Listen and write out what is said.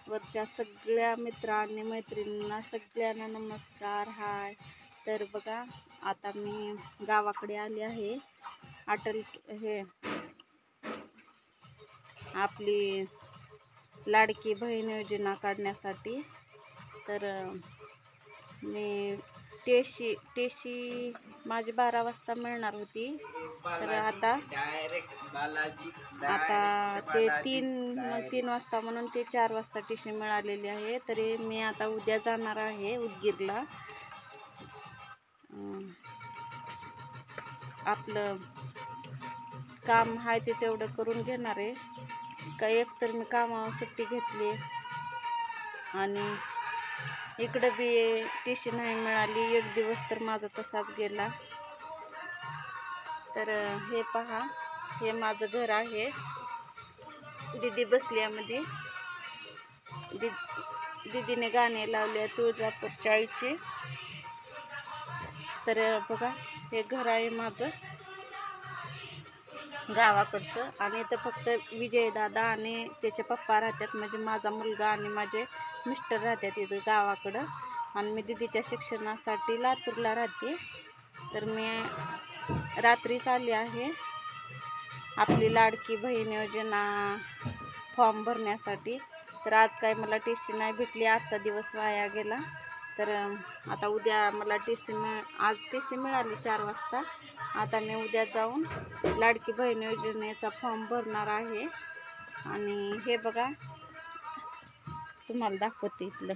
वरच्या सगळ्या मित्र आणि मैत्रिणींना सगळ्यांना नमस्कार. हाय. तर बघा आता मी गावाकडे आले आहे. हे आपली लाडकी बहीण योजना काढण्यासाठी. तर मी टेशी माझी 12 वाजता मिळणार होती. तर आता ते 3 वाजता म्हणून ते 4 वाजता टेशी मिळालेली आहे. तरी मी आता उद्या जाणार आहे उदगीरला. आपलं काम आहे ते तेवढं करून घेणार आहे. एक तर मी कामावर सुट्टी घेतली आणि इकडं बी टेशी नाही मिळाली. एक दिवस तर माझा तसाच गेला. तर हे पहा, हे माझं घर आहे. दीदी बसली मध्ये. दीदीने गाणे लावले तुळजापूरच्या आईचे. तर बघा हे घर आहे माझं गावाकडचं. आणि इथं फक्त विजय दादा आणि त्याचे पप्पा राहतात, म्हणजे माझा मुलगा आणि माझे मिस्टर राहतात इथं गावाकडं. आणि मी दीदीच्या शिक्षणासाठी लातूरला राहते. तर मी रात्रीच आली आहे आपली लाडकी बहीण योजना फॉर्म भरण्यासाठी. तर आज काय मला टेशी नाही भेटली. आजचा दिवस वाया गेला. तर आता उद्या मला आज टेशी मिळाली 4 वाजता. आता मी उद्या जाऊन लाडकी बहीण योजनेचा फॉर्म भरणार आहे. आणि हे बघा तुम्हाला दाखवते इथलं.